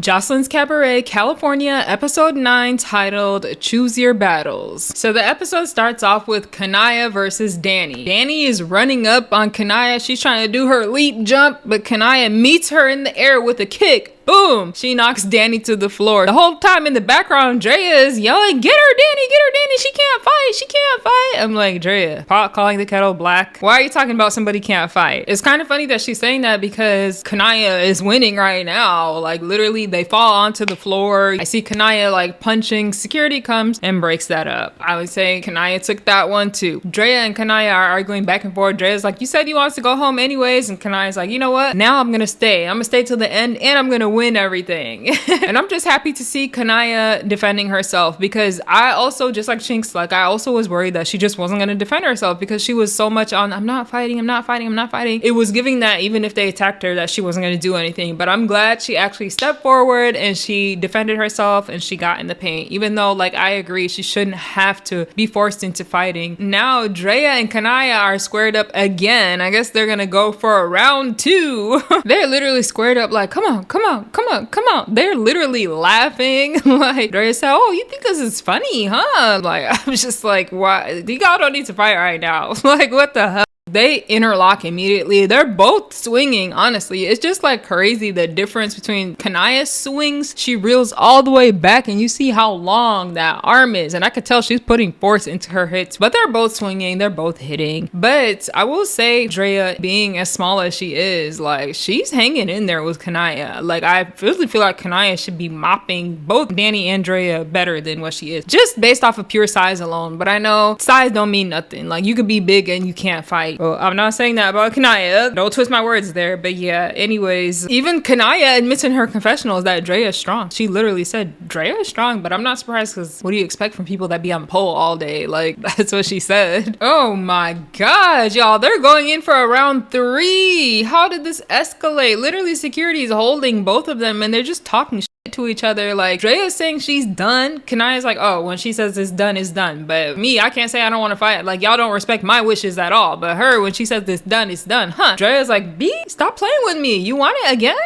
Joseline's Cabaret, California, episode 9, titled Choose Your Battles. So the episode starts off with Kaniyah versus Danny. Danny is running up on Kaniyah. She's trying to do her leap jump, but Kaniyah meets her in the air with a kick. Boom! She knocks Danny to the floor. The whole time in the background, Drea is yelling, "Get her, Danny! Get her, Danny! She can't fight! She can't fight!" I'm like, Drea, pot calling the kettle black. Why are you talking about somebody can't fight? It's kind of funny that she's saying that because Kaniyah is winning right now. Like, literally, they fall onto the floor. I see Kaniyah, like, punching. Security comes and breaks that up. I would say Kaniyah took that one, too. Drea and Kaniyah are arguing back and forth. Drea's like, "You said you wanted to go home anyways." And Kaniyah's like, "You know what? Now I'm gonna stay. I'm gonna stay till the end, and I'm gonna win everything." And I'm just happy to see Kaniyah defending herself, because I also, just like Chinks, like, I also was worried that she just wasn't going to defend herself because she was so much on, "I'm not fighting, I'm not fighting, I'm not fighting." It was giving that even if they attacked her, that she wasn't going to do anything. But I'm glad she actually stepped forward and she defended herself and she got in the paint, even though, like, I agree she shouldn't have to be forced into fighting. Now Drea and Kaniyah are squared up again. I guess they're gonna go for a round 2. They're literally squared up like, "Come on, come on, come on, come on." They're literally laughing. Like, Drea said, "Oh, you think this is funny, huh?" Like, I'm just like, why? Y'all don't need to fight right now. Like, what the hell? They interlock immediately. They're both swinging, honestly. It's just like crazy the difference between Kaniyah's swings. She reels all the way back and you see how long that arm is. And I could tell she's putting force into her hits. But they're both swinging. They're both hitting. But I will say, Drea, being as small as she is, like, she's hanging in there with Kaniyah. Like, I really feel like Kaniyah should be mopping both Danny and Drea better than what she is. Just based off of pure size alone. But I know size don't mean nothing. Like, you could be big and you can't fight. Well, I'm not saying that about Kaniyah. Don't twist my words there. But yeah, anyways, even Kaniyah admits in her confessionals that Drea is strong. She literally said, "Drea is strong," but I'm not surprised, because what do you expect from people that be on pole all day? Like, that's what she said. Oh my god, y'all. They're going in for a round 3. How did this escalate? Literally, security is holding both of them and they're just talking to each other. Like, Drea is saying she's done. Kaniyah's like, "Oh, when she says it's done, it's done." But me, I can't say I don't want to fight. Like, y'all don't respect my wishes at all. But her, when she says it's done, it's done. Huh? Drea's like, "B, stop playing with me. You want it again?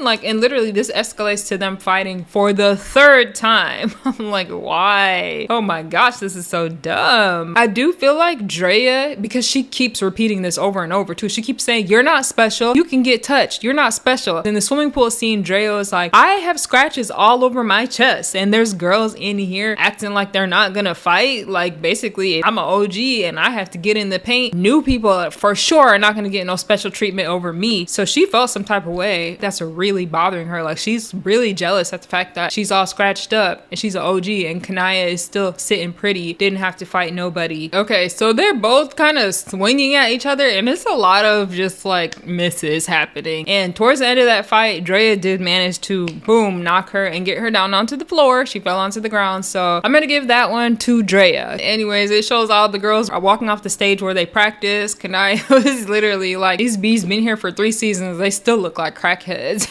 Like, and literally this escalates to them fighting for the 3rd time. I'm like, why? Oh my gosh, this is so dumb. I do feel like Drea, because she keeps repeating this over and over too. She keeps saying, "You're not special. You can get touched. You're not special." In the swimming pool scene, Drea is like, "I have scratches all over my chest and there's girls in here acting like they're not gonna fight. Like, basically, I'm an OG and I have to get in the paint. New people for sure are not gonna get no special treatment over me." So she felt some type of way that's really bothering her. Like, she's really jealous at the fact that she's all scratched up and she's an OG and Kaniyah is still sitting pretty, didn't have to fight nobody. Okay, so they're both kind of swinging at each other and it's a lot of just like misses happening. And towards the end of that fight, Drea did manage to, boom, knock her and get her down onto the floor. She fell onto the ground, so I'm gonna give that one to Drea. Anyways, it shows all the girls are walking off the stage where they practice. Kaniyah was literally like, "These bees been here for 3 seasons, they still look like crackheads."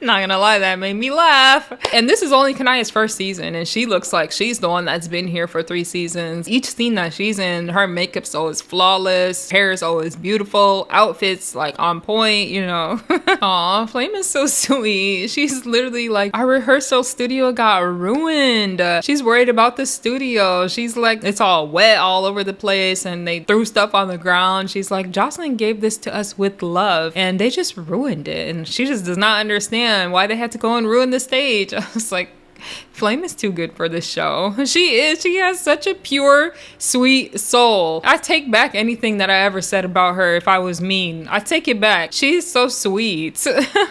Not gonna lie, that made me laugh. And this is only Kaniyah's 1st season and she looks like she's the one that's been here for 3 seasons. Each scene that she's in, her makeup's always flawless, hair is always beautiful, outfits like on point, you know. Aw, Flame is so sweet. She's literally like, "Our rehearsal studio got ruined." She's worried about the studio. She's like, "It's all wet all over the place and they threw stuff on the ground." She's like, "Joseline gave this to us with love and they just ruined it." And she just does not understand why they had to go and ruin the stage. I was like, Flame is too good for this show. She is. She has such a pure, sweet soul. I take back anything that I ever said about her. If I was mean, I take it back. She's so sweet.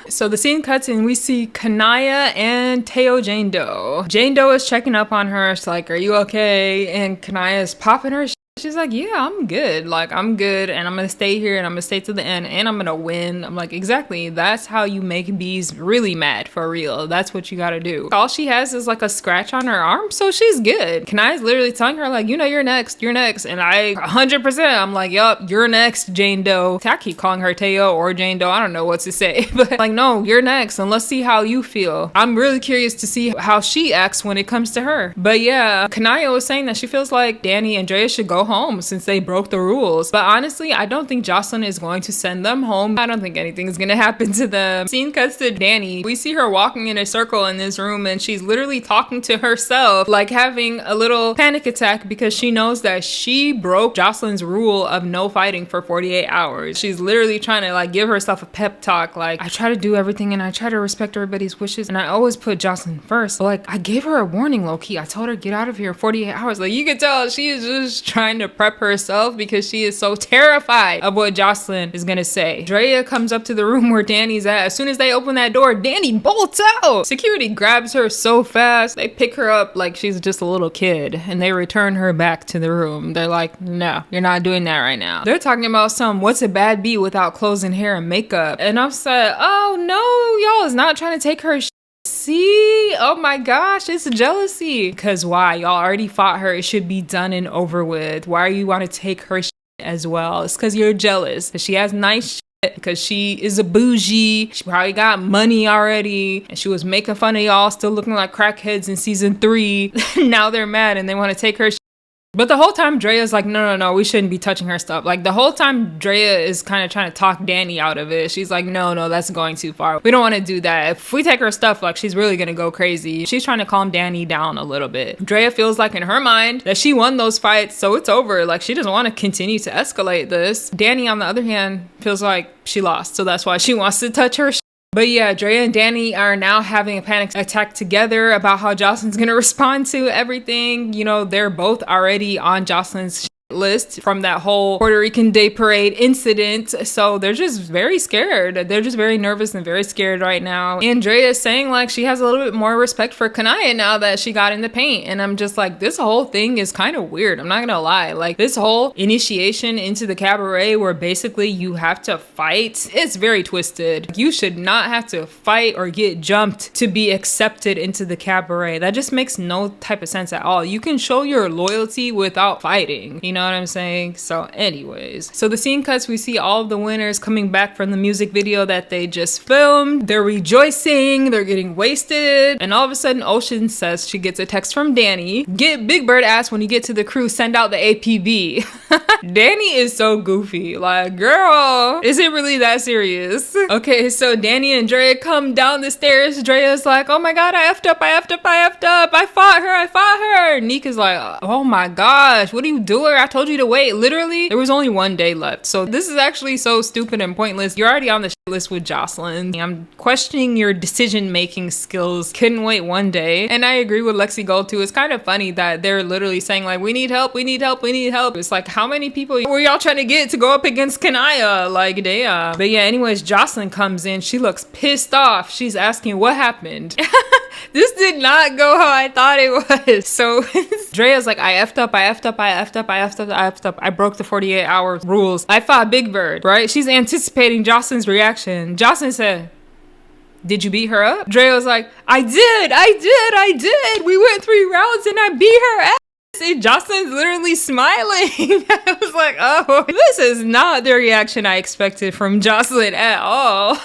So the scene cuts and we see Kaniyah and Teo Jane Doe. Jane Doe is checking up on her. She's like, "Are you okay?" And Kaniyah is popping her. She's like, "Yeah, I'm good. Like, I'm good and I'm gonna stay here and I'm gonna stay to the end and I'm gonna win." I'm like, exactly. That's how you make bees really mad, for real. That's what you gotta do. All she has is like a scratch on her arm, so she's good. Kaniyah's literally telling her like, "You know, you're next, you're next." And I 100%, I'm like, "Yup, you're next, Jane Doe." I keep calling her Teo or Jane Doe. I don't know what to say, but like, no, you're next and let's see how you feel. I'm really curious to see how she acts when it comes to her. But yeah, Kaniyah was saying that she feels like Danny and Drea should go home home since they broke the rules. But honestly, I don't think Joseline is going to send them home. I don't think anything is gonna happen to them. Scene cuts to Danny. We see her walking in a circle in this room, and she's literally talking to herself, like having a little panic attack because she knows that she broke Joseline's rule of no fighting for 48 hours. She's literally trying to like give herself a pep talk, like, I try to do everything and I try to respect everybody's wishes and I always put Joseline first. But, like, I gave her a warning, low-key. I told her get out of here in 48 hours. Like, you can tell she is just trying to prep herself because she is so terrified of what Joseline is gonna say. Drea comes up to the room where Danny's at. As soon as they open that door, Danny bolts out. Security grabs her so fast. They pick her up like she's just a little kid and they return her back to the room. They're like, no, you're not doing that right now. They're talking about what's a bad beat without clothes and hair and makeup. And I'm said, oh no, y'all is not trying to take her See? Oh my gosh, it's jealousy. Because why? Y'all already fought her. It should be done and over with. Why you want to take her as well? It's because you're jealous. She has nice because she is a bougie. She probably got money already. And she was making fun of y'all still looking like crackheads in season 3. Now they're mad and they want to take her. But the whole time Drea's like, no, we shouldn't be touching her stuff. Like the whole time Drea is kind of trying to talk Danny out of it. She's like, no, that's going too far. We don't want to do that. If we take her stuff, like she's really going to go crazy. She's trying to calm Danny down a little bit. Drea feels like in her mind that she won those fights, so it's over. Like she doesn't want to continue to escalate this. Danny, on the other hand, feels like she lost. So that's why she wants to touch her. But yeah, Drea and Danny are now having a panic attack together about how Joseline's gonna respond to everything. You know, they're both already on Joseline's list from that whole Puerto Rican Day Parade incident. So they're just very scared. They're just very nervous and very scared right now. And Drea is saying like she has a little bit more respect for Kaniyah now that she got in the paint. And I'm just like, this whole thing is kind of weird. I'm not gonna lie. Like this whole initiation into the cabaret where basically you have to fight, it's very twisted. You should not have to fight or get jumped to be accepted into the cabaret. That just makes no type of sense at all. You can show your loyalty without fighting. You know what I'm saying? So anyways, so the scene cuts, we see all of the winners coming back from the music video that they just filmed. They're rejoicing, they're getting wasted, and all of a sudden Ocean says she gets a text from Danny. Get Big Bird asked when you get to the crew, send out the APB. Danny is so goofy. Like, girl, is it really that serious? Okay, so Danny and Drea come down the stairs. Drea's like, oh my god, I effed up. I fought her. Neek is like, oh my gosh, what are you doing? I told you to wait. Literally, there was only one day left. So this is actually so stupid and pointless. You're already on the list with Joseline. I'm questioning your decision-making skills. Couldn't wait one day. And I agree with Lexi Gold too. It's kind of funny that they're literally saying like, we need help. It's like, how many people were y'all trying to get to go up against Kaniyah? Like, damn. But yeah, anyways, Joseline comes in. She looks pissed off. She's asking what happened. This did not go how I thought it was. So Drea's like, I effed up. I broke the 48-hour rules. I fought Big Bird, right? She's anticipating Joseline's reaction. Joseline said, did you beat her up? Drea was like, I did. We went 3 rounds and I beat her ass. And Joseline's literally smiling. I was like, oh, this is not the reaction I expected from Joseline at all.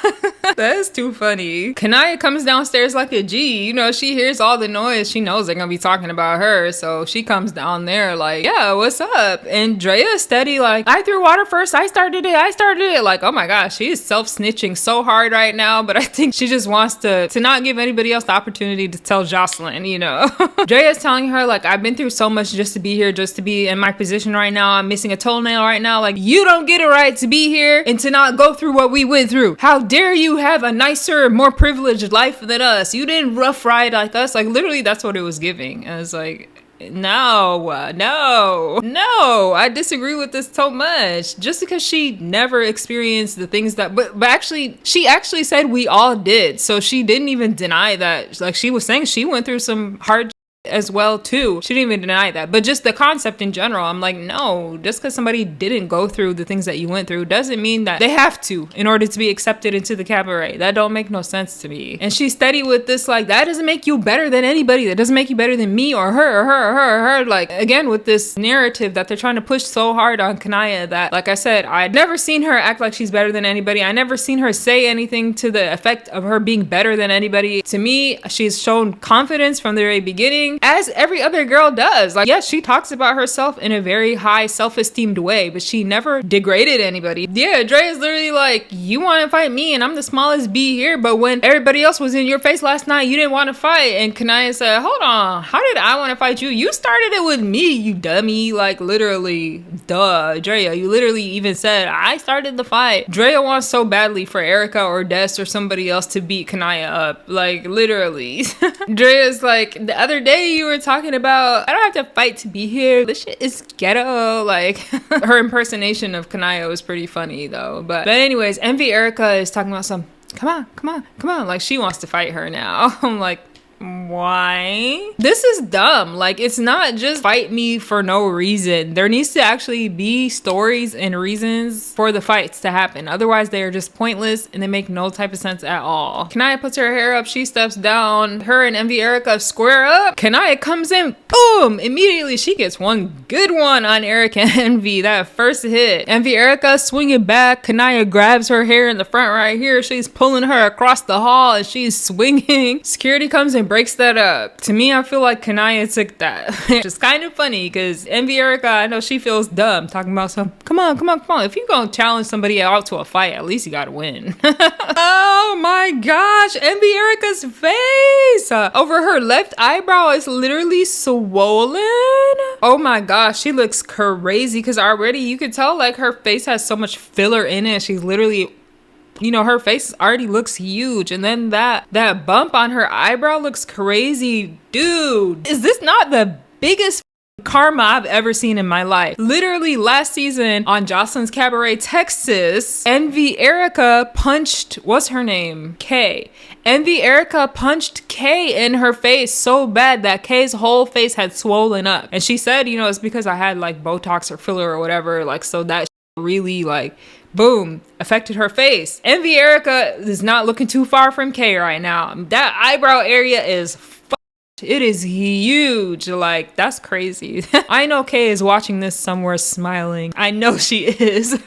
That's too funny. Kaniyah comes downstairs like a G. You know, she hears all the noise. She knows they're gonna be talking about her. So she comes down there like, yeah, what's up? And Drea's steady like, I threw water first. I started it. Like, oh my gosh, she is self-snitching so hard right now. But I think she just wants to not give anybody else the opportunity to tell Joseline, you know. Drea's telling her like, I've been through so much just to be here, just to be in my position right now. I'm missing a toenail right now. Like, you don't get a right to be here and to not go through what we went through. How dare you have a nicer, more privileged life than us? You didn't rough ride like us. Like, literally, that's what it was giving. I was like, no, I disagree with this so much. Just because she never experienced the things that, but actually, she actually said we all did. So she didn't even deny that. Like, she was saying she went through some hard as well too. She didn't even deny that. But just the concept in general, I'm like, no, just because somebody didn't go through the things that you went through doesn't mean that they have to in order to be accepted into the cabaret. That don't make no sense to me. And she's steady with this like, that doesn't make you better than anybody. That doesn't make you better than me or her. Like, again, with this narrative that they're trying to push so hard on Kaniyah that, like I said, I'd never seen her act like she's better than anybody. I never seen her say anything to the effect of her being better than anybody. To me, she's shown confidence from the very beginning. thing as every other girl does. Like, yes, she talks about herself in a very high self-esteemed way, but she never degraded anybody. Yeah, Dre is literally like, you want to fight me and I'm the smallest B here, but when everybody else was in your face last night, you didn't want to fight. And Kaniyah said, hold on, how did I want to fight you? You started it with me, you dummy. Like, literally, duh. Drea, you literally even said, I started the fight. Drea wants so badly for Erica or Des or somebody else to beat Kaniyah up. Like, literally. Drea's like, the other day you were talking about, I don't have to fight to be here. This shit is ghetto. Like, her impersonation of Kaniyah was pretty funny though. But anyways, Envy Erica is talking about some, come on. Like, she wants to fight her now. I'm like, why? This is dumb. Like, it's not just fight me for no reason. There needs to actually be stories and reasons for the fights to happen. Otherwise, they are just pointless and they make no type of sense at all. Kaniyah puts her hair up. She steps down. Her and Envy Erica square up. Kaniyah comes in. Boom! Immediately, she gets one good one on Erica and Envy. That first hit. Envy Erica swinging back. Kaniyah grabs her hair in the front right here. She's pulling her across the hall and she's swinging. Security comes in, breaks that up. To me, I feel like Kaniyah took that. Which is kind of funny because Envy Erica, I know she feels dumb talking about some, come on. If you're gonna challenge somebody out to a fight, at least you gotta win. Oh my gosh, Envy Erica's face over her left eyebrow is literally swollen. Oh my gosh, she looks crazy because already you could tell like her face has so much filler in it. She's literally, you know, her face already looks huge, and then that bump on her eyebrow looks crazy. Dude, is this not the biggest karma I've ever seen in my life? Literally last season on Joseline's Cabaret, Texas, Envy Erica punched, what's her name? Kay. Envy Erica punched Kay in her face so bad that Kay's whole face had swollen up. And she said, you know, it's because I had like Botox or filler or whatever, like, so that really like, boom, affected her face. Envy Erica is not looking too far from Kay right now. That eyebrow area is it is huge. Like, that's crazy. I know Kay is watching this somewhere smiling. I know she is.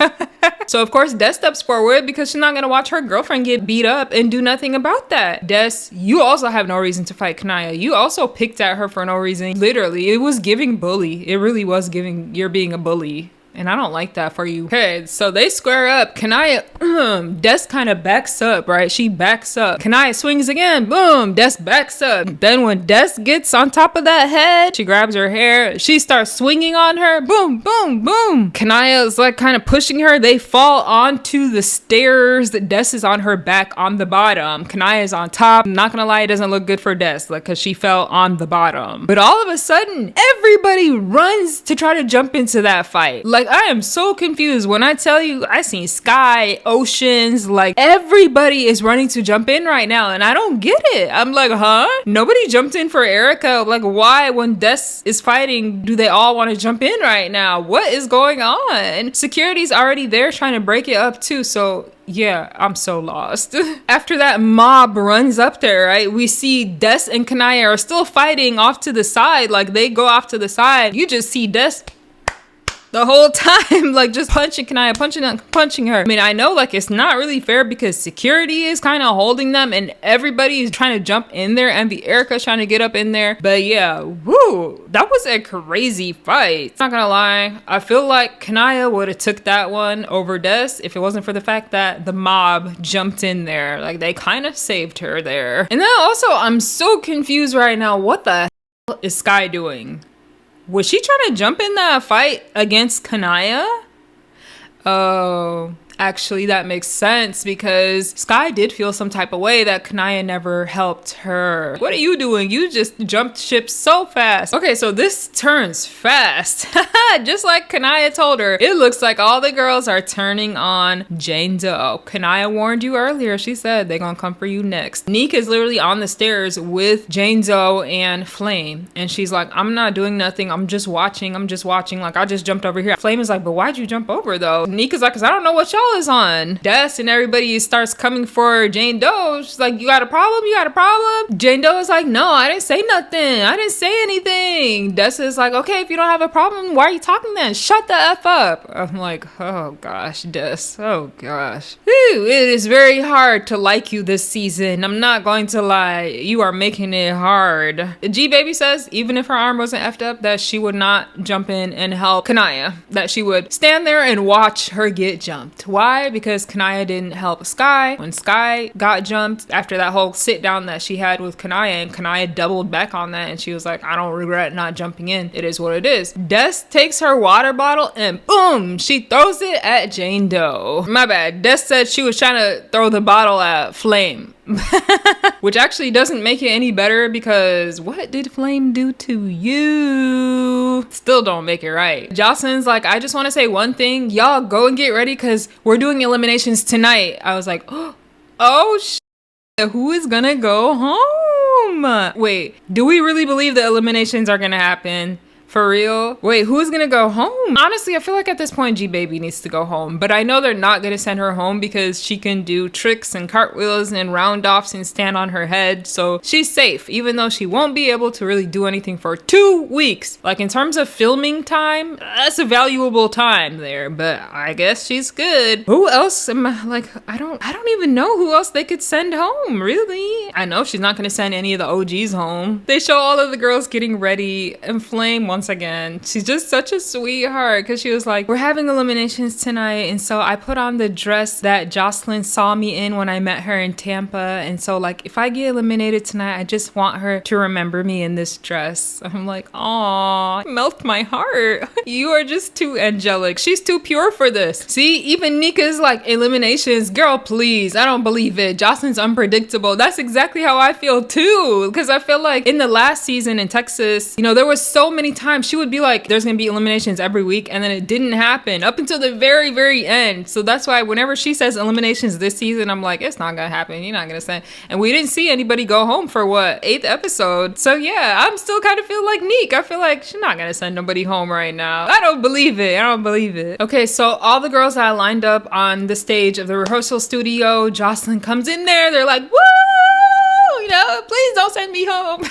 So of course Des steps forward because she's not gonna watch her girlfriend get beat up and do nothing about that. Des, you also have no reason to fight Kaniyah. You also picked at her for no reason. Literally, it was giving bully. It really was giving, you're being a bully. And I don't like that for you. Okay, so they square up. Kaniyah, Des kind of backs up, right? She backs up. Kaniyah swings again. Boom, Des backs up. Then when Des gets on top of that head, she grabs her hair. She starts swinging on her. Boom, boom, boom. Kaniyah is like kind of pushing her. They fall onto the stairs. Des is on her back on the bottom. Kaniyah is on top. I'm not gonna lie, it doesn't look good for Des, like, cause she fell on the bottom. But all of a sudden, everybody runs to try to jump into that fight. Like, I am so confused when I tell you I seen Sky, Oceans, like everybody is running to jump in right now and I don't get it. I'm like, huh? Nobody jumped in for Erica. Like, why when Des is fighting do they all want to jump in right now? What is going on? Security's already there trying to break it up too, so yeah, I'm so lost. After that mob runs up there, right, we see Des and Kaniyah are still fighting off to the side. Like, they go off to the side. You just see Des the whole time, like, just punching Kaniyah, punching her. I mean, I know, like, it's not really fair because security is kind of holding them and everybody is trying to jump in there. Envy Erica's trying to get up in there. But yeah, woo, that was a crazy fight. Not gonna lie, I feel like Kaniyah would have took that one over Des if it wasn't for the fact that the mob jumped in there. Like, they kind of saved her there. And then also, I'm so confused right now. What the hell is Sky doing? Was she trying to jump in that fight against Kaniyah? Oh, actually that makes sense because Sky did feel some type of way that Kaniyah never helped her. What are you doing? You just jumped ship so fast. Okay, so this turns fast. Just like Kaniyah told her, it looks like all the girls are turning on Jane Doe. Kaniyah warned you earlier. She said they're gonna come for you next. Neek is literally on the stairs with Jane Doe and Flame. And she's like, I'm not doing nothing. I'm just watching. Like, I just jumped over here. Flame is like, but why'd you jump over though? Neek is like, cause I don't know what y'all Doe is on. Des and everybody starts coming for Jane Doe. She's like, you got a problem? You got a problem? Jane Doe is like, no, I didn't say nothing. I didn't say anything. Des is like, okay, if you don't have a problem, why are you talking then? Shut the F up. I'm like, oh gosh, Des. Oh gosh. Whew, it is very hard to like you this season. I'm not going to lie. You are making it hard. G Baby says, even if her arm wasn't effed up, that she would not jump in and help Kaniyah. That she would stand there and watch her get jumped. Why? Because Kaniyah didn't help Sky when Sky got jumped after that whole sit down that she had with Kaniyah, and Kaniyah doubled back on that and she was like, I don't regret not jumping in. It is what it is. Des takes her water bottle and boom, she throws it at Jane Doe. My bad. Des said she was trying to throw the bottle at Flame. Which actually doesn't make it any better, because what did Flame do to you? Still don't make it right. Joseline's like, I just want to say one thing. Y'all go and get ready because we're doing eliminations tonight. I was like, oh shit, who is gonna go home? Wait, do we really believe the eliminations are gonna happen? For real? Wait, who's gonna go home? Honestly, I feel like at this point, G Baby needs to go home. But I know they're not gonna send her home because she can do tricks and cartwheels and round offs and stand on her head. So she's safe, even though she won't be able to really do anything for 2 weeks. Like in terms of filming time, that's a valuable time there. But I guess she's good. Who else am I like? I don't even know who else they could send home, really. I know she's not gonna send any of the OGs home. They show all of the girls getting ready, and Flame once again, she's just such a sweetheart, because she was like, we're having eliminations tonight, and so I put on the dress that Joseline saw me in when I met her in Tampa, and so like if I get eliminated tonight, I just want her to remember me in this dress. I'm like, aw, melt my heart. You are just too angelic. She's too pure for this. See, even Nika's like, eliminations, girl, please, I don't believe it. Joseline's unpredictable. That's exactly how I feel too, because I feel like in the last season in Texas, you know, there was so many times she would be like, there's gonna be eliminations every week, and then it didn't happen up until the very, very end. So that's why whenever she says eliminations this season, I'm like, it's not gonna happen. You're not gonna send. And we didn't see anybody go home for what, 8th episode. So yeah, I'm still kind of feel like Neek. I feel like she's not gonna send nobody home right now. I don't believe it. I don't believe it. Okay, so all the girls that lined up on the stage of the rehearsal studio, Joseline comes in there. They're like, woo! You know, please don't send me home.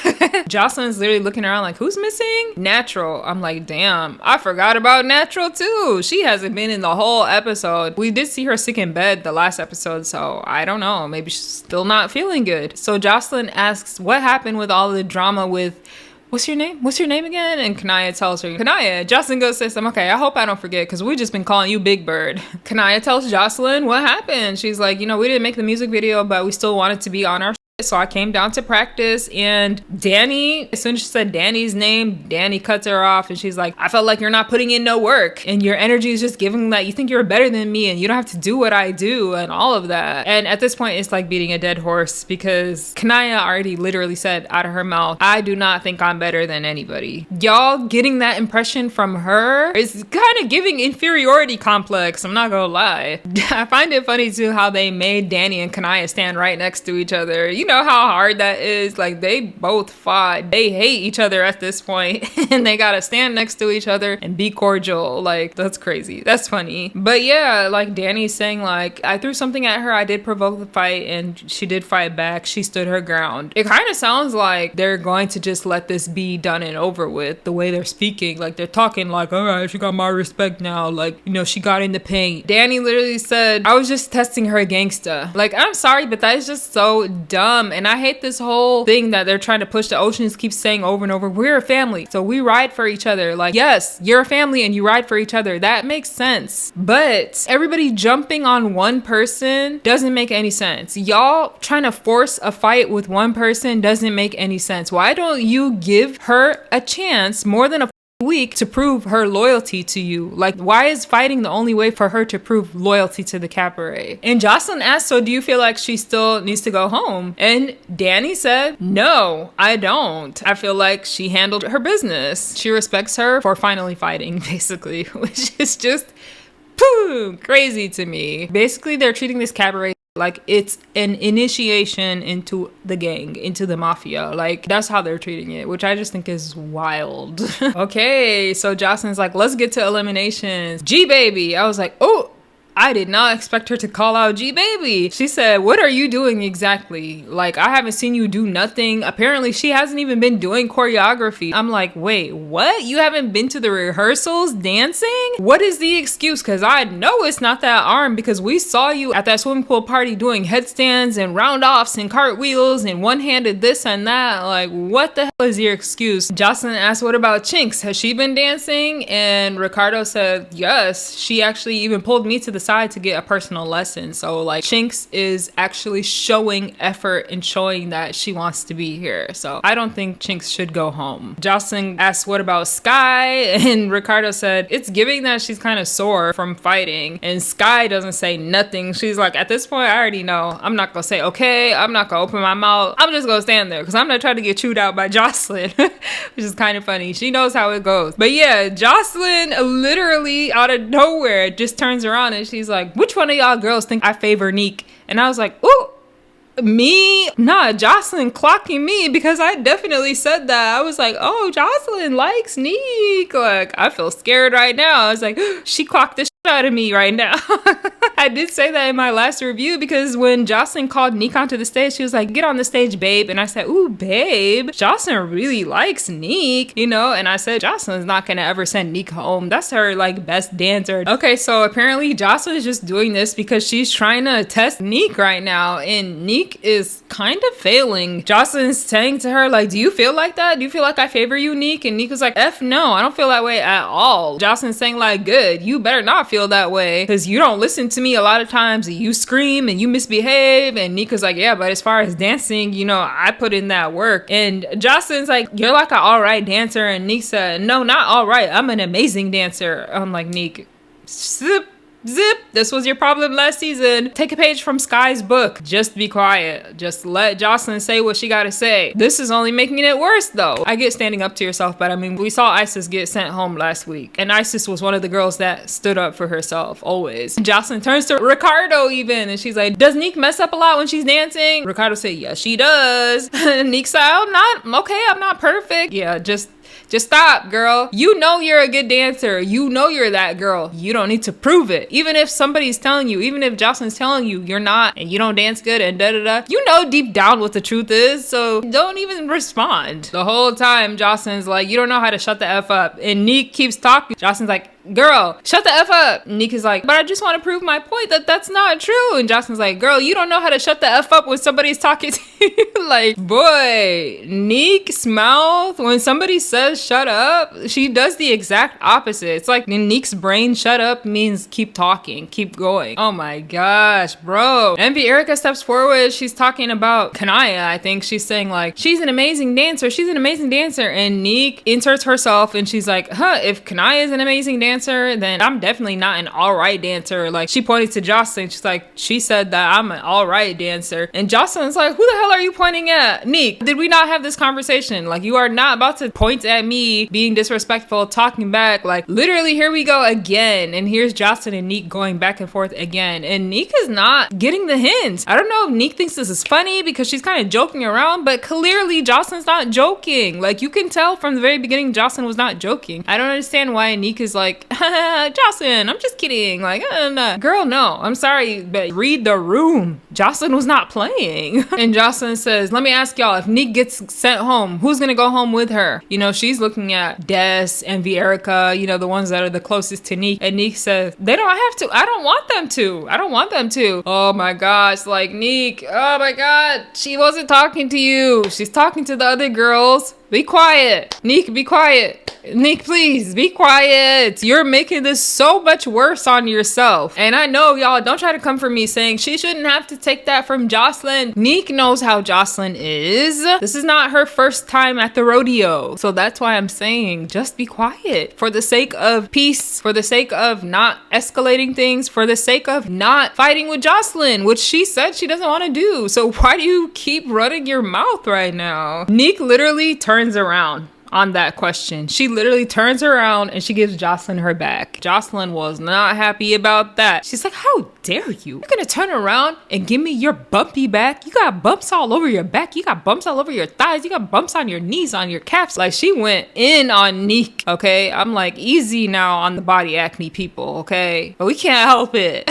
Joseline's literally looking around like, who's missing? Natural. I'm like, damn, I forgot about Natural too. She hasn't been in the whole episode. We did see her sick in bed the last episode, so I don't know. Maybe she's still not feeling good. So Joseline asks what happened with all the drama with, what's your name? What's your name again? And Kaniyah tells her, Kaniyah. Joseline goes to them, okay, I hope I don't forget, because we've just been calling you Big Bird. Kaniyah tells Joseline what happened. She's like, you know, we didn't make the music video, but we still wanted to be on our so I came down to practice, and Danny, as soon as she said Danny's name, Danny cuts her off, and she's like, I felt like you're not putting in no work, and your energy is just giving that you think you're better than me, and you don't have to do what I do, and all of that. And at this point, it's like beating a dead horse, because Kaniyah already literally said out of her mouth, I do not think I'm better than anybody. Y'all getting that impression from her is kind of giving inferiority complex, I'm not gonna lie. I find it funny too how they made Danny and Kaniyah stand right next to each other. You know how hard that is? Like, they both fought. They hate each other at this point, and they gotta stand next to each other and be cordial. Like, that's crazy. That's funny. But yeah, like Danny's saying, like, I threw something at her. I did provoke the fight, and she did fight back. She stood her ground. It kind of sounds like they're going to just let this be done and over with, the way they're speaking. Like, they're talking like, all right, she got my respect now. Like, you know, she got in the paint. Danny literally said, I was just testing her gangsta. Like, I'm sorry, but that is just so dumb. And I hate this whole thing that they're trying to push. The Oceans keep saying over and over, we're a family, so we ride for each other. Like, yes, you're a family and you ride for each other. That makes sense. But everybody jumping on one person doesn't make any sense. Y'all trying to force a fight with one person doesn't make any sense. Why don't you give her a chance more than a week to prove her loyalty to you? Like, why is fighting the only way for her to prove loyalty to the Cabaret? And Joseline asked, so do you feel like she still needs to go home? And Danny said, no, I don't. I feel like she handled her business. She respects her for finally fighting, basically, which is just crazy to me. Basically, they're treating this Cabaret like it's an initiation into the gang, into the mafia. Like, that's how they're treating it, which I just think is wild. Okay, so Joseline's like, let's get to eliminations. G Baby. I was like, oh, I did not expect her to call out G Baby. She said, what are you doing exactly? Like, I haven't seen you do nothing. Apparently, she hasn't even been doing choreography. I'm like, wait, what? You haven't been to the rehearsals dancing? What is the excuse? Because I know it's not that arm, because we saw you at that swimming pool party doing headstands and round-offs and cartwheels and one-handed this and that. Like, what the hell is your excuse? Joseline asked, what about Chinks? Has she been dancing? And Ricardo said, yes. She actually even pulled me to the side to get a personal lesson. So like, Chinks is actually showing effort and showing that she wants to be here. So I don't think Chinks should go home. Joseline asked, what about Sky? And Ricardo said, it's giving that she's kind of sore from fighting. And Sky doesn't say nothing. She's like, at this point, I already know. I'm not gonna say, okay, I'm not gonna open my mouth. I'm just gonna stand there because I'm not trying to get chewed out by Joseline, which is kind of funny. She knows how it goes. But yeah, Joseline literally out of nowhere just turns around and she's like, which one of y'all girls think I favor Neek? And I was like, ooh, me? Nah, Joseline clocking me, because I definitely said that. I was like, oh, Joseline likes Neek. Like, I feel scared right now. I was like, she clocked the shit out of me right now. I did say that in my last review, because when Joseline called Neek onto the stage, she was like, get on the stage, babe. And I said, ooh, babe, Joseline really likes Neek, you know? And I said, Joseline's not gonna ever send Neek home. That's her like best dancer. Okay, so apparently Joseline is just doing this because she's trying to test Neek right now, and Neek is kind of failing. Joseline's saying to her, like, do you feel like that? Do you feel like I favor you, Neek? And Neek was like, F no, I don't feel that way at all. Joseline's saying like, good, you better not feel that way, because you don't listen to me a lot of times. You scream and you misbehave. And Neek was like, yeah, but as far as dancing, you know, I put in that work. And Joseline's like, you're like an all right dancer. And Neek said, no, not all right, I'm an amazing dancer. I'm like, Neek, zip. This was your problem last season. Take a page from Sky's book. Just be quiet. Just let Joseline say what she gotta say. This is only making it worse though. I get standing up to yourself, but I mean, we saw Isis get sent home last week, and Isis was one of the girls that stood up for herself always. Joseline turns to Ricardo even, and she's like, does Neek mess up a lot when she's dancing? Ricardo said, yes, she does. Neek said, I'm not perfect. Yeah, just stop, girl. You know you're a good dancer. You know you're that girl. You don't need to prove it. Even if somebody's telling you, even if Joseline's telling you you're not and you don't dance good and da-da-da, you know deep down what the truth is, so don't even respond. The whole time, Joseline's like, you don't know how to shut the F up. And Neek keeps talking. Joseline's like, girl, shut the F up. Neek is like, but I just want to prove my point that that's not true. And Joseline's like, girl, you don't know how to shut the F up when somebody's talking to you. Like, boy, Neek's mouth, when somebody says shut up, she does the exact opposite. It's like in Neek's brain, shut up means keep talking, keep going. Oh my gosh, bro. Envy Erica steps forward. She's talking about Kaniyah. I think she's saying like, she's an amazing dancer. She's an amazing dancer. And Neek inserts herself and she's like, if Kaniyah is an amazing dancer, then I'm definitely not an all right dancer. Like, she pointed to Joseline. She's like, she said that I'm an all right dancer. And Joseline's like, who the hell are you pointing at? Neek, did we not have this conversation? Like, you are not about to point at me being disrespectful, talking back. Like, literally, here we go again. And here's Joseline and Neek going back and forth again. And Neek is not getting the hint. I don't know if Neek thinks this is funny because she's kind of joking around, but clearly Joseline's not joking. Like, you can tell from the very beginning Joseline was not joking. I don't understand why Neek is like, Joseline, I'm just kidding. Like, girl, no, I'm sorry, but read the room. Joseline was not playing. And Joseline says, let me ask y'all, if Neek gets sent home, who's gonna go home with her? You know, she's looking at Des and Erica, you know, the ones that are the closest to Neek. And Neek says, they don't have to. I don't want them to. I don't want them to. Oh my gosh, like, Neek, oh my god, she wasn't talking to you. She's talking to the other girls. Be quiet. Neek, be quiet. Neek, please, be quiet. You're making this so much worse on yourself. And I know, y'all, don't try to come for me saying she shouldn't have to take that from Joseline. Neek knows how Joseline is. This is not her first time at the rodeo. So that's why I'm saying, just be quiet. For the sake of peace, for the sake of not escalating things, for the sake of not fighting with Joseline, which she said she doesn't want to do. So why do you keep running your mouth right now? Neek literally turns around on that question. She literally turns around and she gives Joseline her back. Joseline was not happy about that. She's like, how dare you? You're gonna turn around and give me your bumpy back? You got bumps all over your back. You got bumps all over your thighs. You got bumps on your knees, on your calves. Like, she went in on Neek, okay? I'm like, easy now on the body acne people, okay? But we can't help it.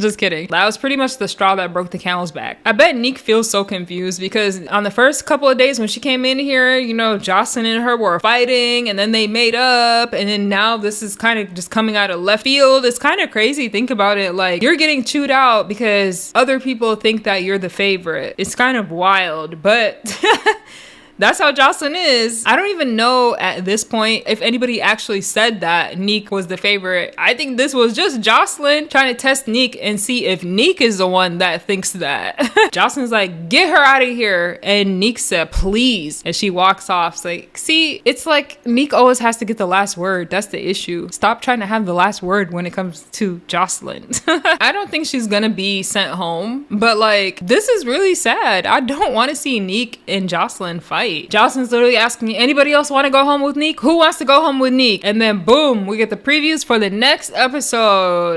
Just kidding. That was pretty much the straw that broke the camel's back. I bet Neek feels so confused because on the first couple of days when she came in here, you know, Joseline and her were fighting and then they made up, and then now this is kind of just coming out of left field. It's kind of crazy. Think about it. Like, you're getting chewed out because other people think that you're the favorite. It's kind of wild, but that's how Joseline is. I don't even know at this point if anybody actually said that Neek was the favorite. I think this was just Joseline trying to test Neek and see if Neek is the one that thinks that. Joseline's like, get her out of here. And Neek said, please. And she walks off. It's like, see, it's like Neek always has to get the last word. That's the issue. Stop trying to have the last word when it comes to Joseline. I don't think she's gonna be sent home, but like, this is really sad. I don't want to see Neek and Joseline fight. Joseline's literally asking, anybody else want to go home with Neek? Who wants to go home with Neek? And then boom, we get the previews for the next episode.